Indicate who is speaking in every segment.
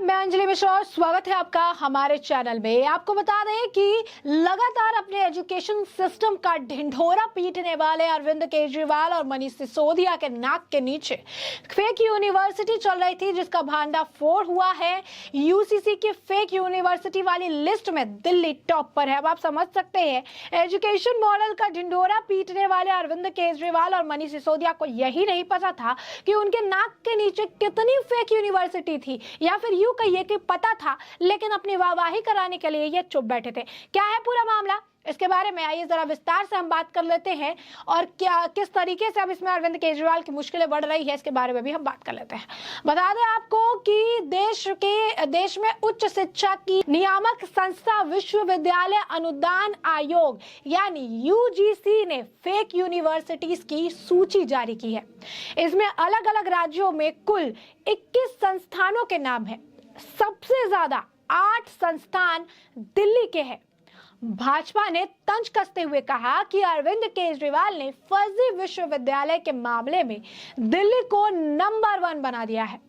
Speaker 1: मैं अंजलि मिश्रा और स्वागत है आपका हमारे चैनल में। आपको बता दें कि लगातार अपने एजुकेशन सिस्टम का ढिंढोरा पीटने वाले अरविंद केजरीवाल और मनीष सिसोदिया के नाक के नीचे फेक यूनिवर्सिटी चल रही थी, जिसका भांडाफोड़ हुआ है। यूजीसी की फेक यूनिवर्सिटी वाली लिस्ट में दिल्ली टॉप पर है। अब आप समझ सकते हैं, एजुकेशन मॉडल का ढिंढोरा पीटने वाले अरविंद केजरीवाल और मनीष सिसोदिया को यही नहीं पता था कि उनके नाक के नीचे कितनी फेक यूनिवर्सिटी थी, या फिर यूं कहिए कि पता था लेकिन अपनी वाहवाही कराने के लिए ये चुप बैठे थे। क्या है पूरा मामला, इसके बारे में आइए जरा विस्तार से हम बात कर लेते हैं, और क्या किस तरीके से अब इसमें अरविंद केजरीवाल की मुश्किलें बढ़ रही है, इसके बारे में भी हम बात कर लेते हैं। बता दें आपको कि देश में उच्च शिक्षा की नियामक संस्था विश्वविद्यालय अनुदान आयोग यानी यूजीसी ने फेक यूनिवर्सिटीज की सूची जारी की है। इसमें अलग अलग राज्यों में कुल 21 संस्थानों के नाम है। सबसे ज्यादा 8 संस्थान दिल्ली के हैं। भाजपा ने तंज कसते हुए कहा कि अरविंद केजरीवाल ने फर्जी विश्वविद्यालय के मामले में दिल्ली को नंबर 1 बना दिया है।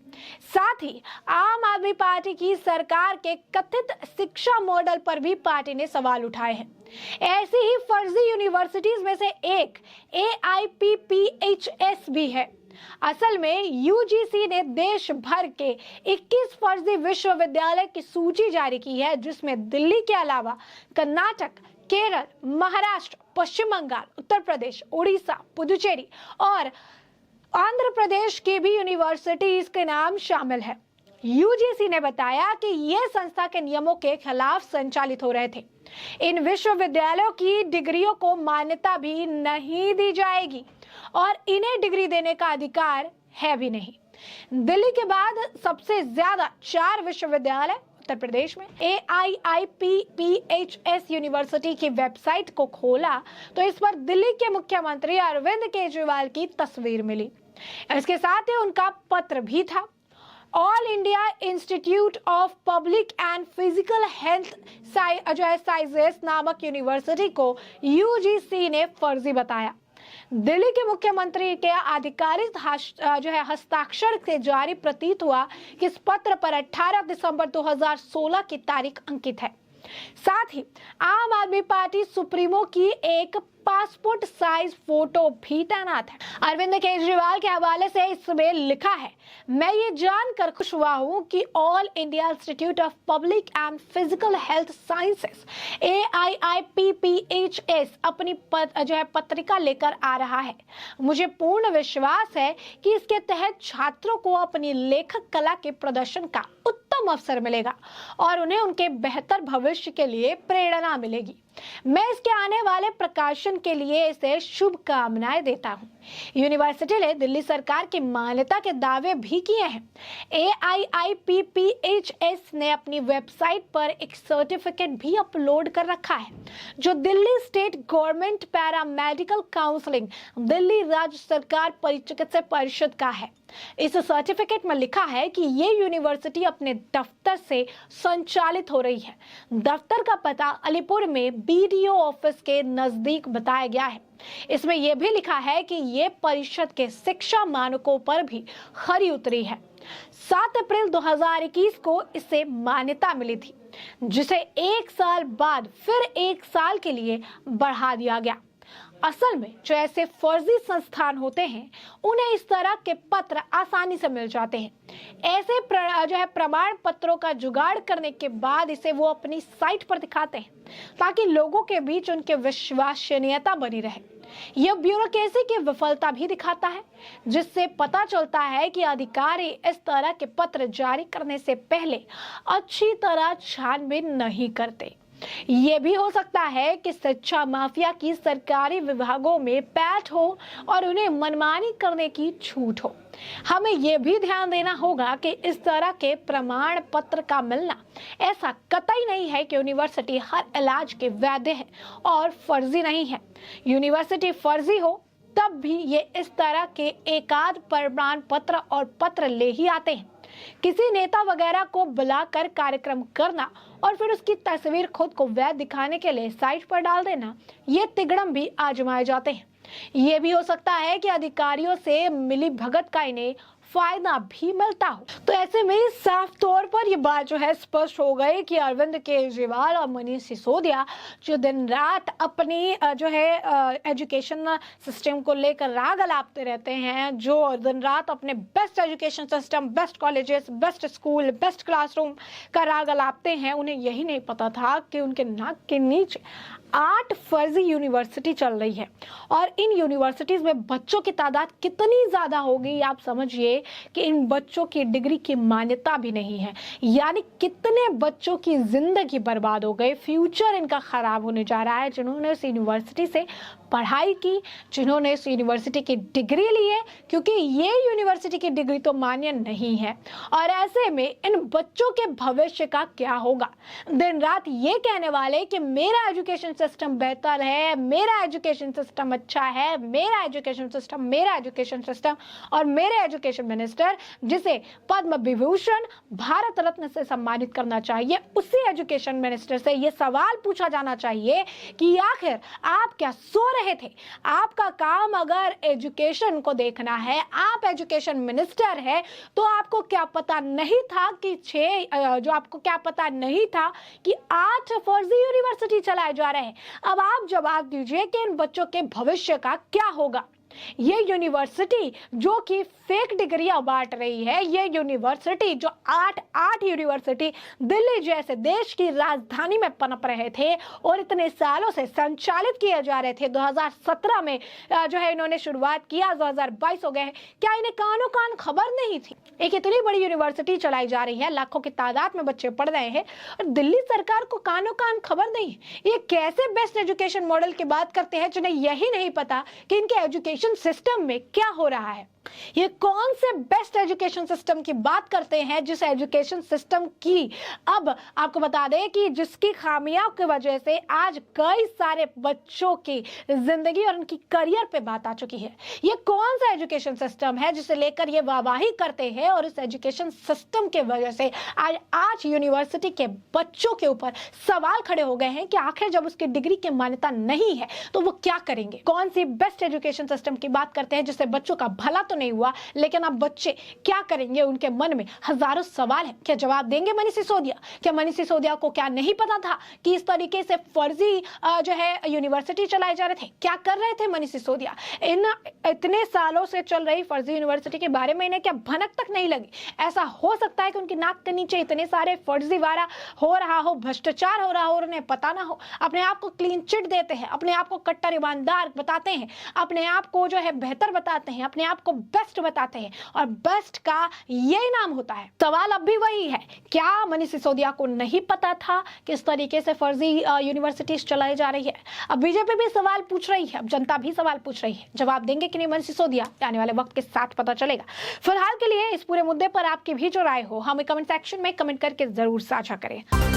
Speaker 1: साथ ही आम आदमी पार्टी की सरकार के कथित शिक्षा मॉडल पर भी पार्टी ने सवाल उठाए हैं। ऐसी ही फर्जी यूनिवर्सिटीज में से एक AIPPHS भी है। असल में यूजीसी ने देश भर के 21 फर्जी विश्वविद्यालय की सूची जारी की है, जिसमें दिल्ली के अलावा कर्नाटक, केरल, महाराष्ट्र, पश्चिम बंगाल, उत्तर प्रदेश, उड़ीसा, पुदुचेरी और आंध्र प्रदेश की भी यूनिवर्सिटीज के नाम शामिल है। यूजीसी ने बताया कि ये संस्था के नियमों के खिलाफ संचालित हो रहे थे। इन विश्वविद्यालयों की डिग्रियों को मान्यता भी नहीं दी जाएगी और इन्हें डिग्री देने का अधिकार है भी नहीं। दिल्ली के बाद सबसे ज्यादा 4 विश्वविद्यालय उत्तर प्रदेश में। AIPPHS यूनिवर्सिटी की वेबसाइट को खोला तो इस पर दिल्ली के मुख्यमंत्री अरविंद केजरीवाल की तस्वीर मिली। इसके साथ ही उनका पत्र भी था। All India institute of public and physical health sciences नामक यूनिवर्सिटी को यूजीसी ने फर्जी बताया। दिल्ली के मुख्यमंत्री के आधिकारिक हस्ताक्षर से जारी प्रतीत हुआ कि इस पत्र पर 18 दिसंबर 2016 की तारीख अंकित है। साथ ही आम आदमी पार्टी सुप्रीमो की एक पासपोर्ट साइज फोटो भी तैनात है। अरविंद केजरीवाल के हवाले से इसमें लिखा है, मैं ये जानकर खुश हुआ हूँ कि all India institute of public and physical health sciences AIPPHS अपनी पत्रिका लेकर आ रहा है। मुझे पूर्ण विश्वास है कि इसके तहत छात्रों को अपनी लेखक कला के प्रदर्शन का उत्तम अवसर मिलेगा और उन्हें उनके बेहतर भविष्य के लिए प्रेरणा मिलेगी। मैं इसके आने वाले प्रकाशन के लिए इसे शुभकामनाएं देता हूं। यूनिवर्सिटी ने दिल्ली सरकार की मान्यता के दावे भी किए हैं। AIPPHS ने अपनी वेबसाइट पर एक सर्टिफिकेट भी अपलोड कर रखा है, जो Delhi state government paramedical counselling Delhi राज्य सरकार चिकित्सा परिषद का है। इस सर्टिफिकेट में लिखा है कि ये यूनिवर्सिटी अपने दफ्तर से संचालित हो रही है। दफ्तर का पता अलीपुर में BDO ऑफिस के नजदीक बताया गया है। इसमें यह भी लिखा है कि ये परिषद के शिक्षा मानकों पर भी खरी उतरी है। 7 अप्रैल 2021 को इसे मान्यता मिली थी, जिसे 1 साल बाद फिर 1 साल के लिए बढ़ा दिया गया। असल में जो ऐसे फर्जी संस्थान होते हैं, उन्हें इस तरह के पत्र आसानी से मिल जाते हैं। ऐसे प्रमाण पत्रों का जुगाड़ करने के बाद इसे वो अपनी साइट पर दिखाते हैं, ताकि लोगों के बीच उनके विश्वसनीयता बनी रहे। यह ब्यूरोक्रेसी की विफलता भी दिखाता है, जिससे पता चलता है कि अधिकारी इस तरह के पत्र जारी करने से पहले अच्छी तरह छानबीन नहीं करते। ये भी हो सकता है कि शिक्षा माफिया की सरकारी विभागों में पैठ हो और उन्हें मनमानी करने की छूट हो। हमें यह भी ध्यान देना होगा कि इस तरह के प्रमाण पत्र का मिलना ऐसा कतई नहीं है कि यूनिवर्सिटी हर इलाज के वैध है और फर्जी नहीं है। यूनिवर्सिटी फर्जी हो तब भी ये इस तरह के एकाध प्रमाण पत्र और पत्र ले ही आते हैं। किसी नेता वगैरह को बुलाकर कार्यक्रम करना और फिर उसकी तस्वीर खुद को वैध दिखाने के लिए साइट पर डाल देना, ये तिगड़म भी आजमाए जाते हैं। ये भी हो सकता है कि अधिकारियों से मिली भगत का इन्हें फायदा भी मिलता हो। तो ऐसे में साफ तौर पर यह बात जो है स्पष्ट हो गई कि अरविंद केजरीवाल और मनीष सिसोदिया जो दिन रात अपनी जो है एजुकेशन सिस्टम को लेकर राग अलापते रहते हैं, जो दिन रात अपने best education system, best colleges, best school, best classroom का राग अलापते हैं, उन्हें यही नहीं पता था कि उनके नाक के नीचे 8 फर्जी यूनिवर्सिटी चल रही है और इन यूनिवर्सिटीज में बच्चों की तादाद कितनी ज्यादा होगी आप समझिए कि इन बच्चों की डिग्री की मान्यता भी नहीं है। यानी कितने बच्चों की जिंदगी बर्बाद हो गई, फ्यूचर इनका खराब होने जा रहा है, जिन्होंने इस यूनिवर्सिटी से पढ़ाई की, जिन्होंने इस यूनिवर्सिटी की डिग्री ली है, क्योंकि ये यूनिवर्सिटी की डिग्री तो मान्य नहीं है। और ऐसे में इन बच्चों के भविष्य का क्या होगा? दिन रात ये कहने वाले कि मेरा एजुकेशन सिस्टम बेहतर है, मेरा एजुकेशन सिस्टम अच्छा है, मेरा एजुकेशन सिस्टम और मेरे एजुकेशन मिनिस्टर जिसे पद्म विभूषण भारत रत्न से सम्मानित करना चाहिए, उसी एजुकेशन मिनिस्टर से ये सवाल पूछा जाना चाहिए कि आखिर आप क्या सो रहे थे? आपका काम अगर एजुकेशन को देखना है, आप एजुकेशन मिनिस्टर है, तो आपको क्या पता नहीं था कि 8 फर्जी यूनिवर्सिटी चलाए जा रहे हैं? अब आप जवाब दीजिए कि इन बच्चों के भविष्य का क्या होगा? ये यूनिवर्सिटी जो कि फेक डिग्रियां बांट रही है, ये यूनिवर्सिटी जो 8 यूनिवर्सिटी दिल्ली जैसे देश की राजधानी में पनप रहे थे और इतने सालों से संचालित किए जा रहे थे, 2017 में जो है इन्होंने शुरुआत किया, 2022 हो गए हैं, क्या इन्हें कानो कान खबर नहीं थी? एक इतनी बड़ी यूनिवर्सिटी चलाई जा रही है, लाखों की तादाद में बच्चे पढ़ रहे हैं और दिल्ली सरकार को कानो कान खबर नहीं। ये कैसे बेस्ट एजुकेशन मॉडल की बात करते हैं जिन्हें यही नहीं पता कि इनके एजुकेशन सिस्टम में क्या हो रहा है? ये कौन से बेस्ट एजुकेशन सिस्टम की बात करते हैं जिस एजुकेशन सिस्टम की अब आपको बता दें कि जिसकी खामियों की वजह से आज कई सारे बच्चों की जिंदगी और उनकी करियर पे बात आ चुकी है। ये कौन सा एजुकेशन सिस्टम है जिसे लेकर ये वाहवाही करते हैं और इस एजुकेशन सिस्टम के वजह से आज यूनिवर्सिटी के बच्चों के ऊपर सवाल खड़े हो गए हैं कि आखिर जब उसकी डिग्री की मान्यता नहीं है तो वो क्या करेंगे? कौन सी बेस्ट एजुकेशन सिस्टम की बात करते हैं जिससे बच्चों का भला तो नहीं हुआ, लेकिन अब बच्चे क्या करेंगे? उनके मन में हजारों सवाल हैं। क्या जवाब देंगे मनीष सिसोदिया? क्या मनीष सिसोदिया को क्या नहीं पता था कि इस तरीके से फर्जी जो है यूनिवर्सिटी चलाए जा रहे थे? क्या कर रहे थे मनीष सिसोदिया? इन इतने सालों से चल रही फर्जी यूनिवर्सिटी के बारे में इन्हें क्या भनक तक नहीं लगी? ऐसा हो सकता है कि उनकी नाक के नीचे इतने सारे फर्जीवाड़ा हो रहा हो, भ्रष्टाचार हो रहा हो और उन्हें पता ना हो। अपने आप को क्लीन चिट देते हैं, अपने आप को कट्टर ईमानदार बताते हैं, अपने आप को जो है बेहतर बताते हैं, अपने आप को बेस्ट बताते हैं और बेस्ट का यही नाम होता है। सवाल अब भी वही है, क्या मनीष सिसोदिया को नहीं पता था कि इस तरीके से फर्जी यूनिवर्सिटीज चलाई जा रही है? अब बीजेपी भी सवाल पूछ रही है, अब जनता भी सवाल पूछ रही है। जवाब देंगे कि नहीं मनीष सिसोदिया, आने वाले वक्त के साथ पता चलेगा। फिलहाल के लिए इस पूरे मुद्दे पर आपकी भी जो राय हो हमें कमेंट सेक्शन में कमेंट करके जरूर साझा करें।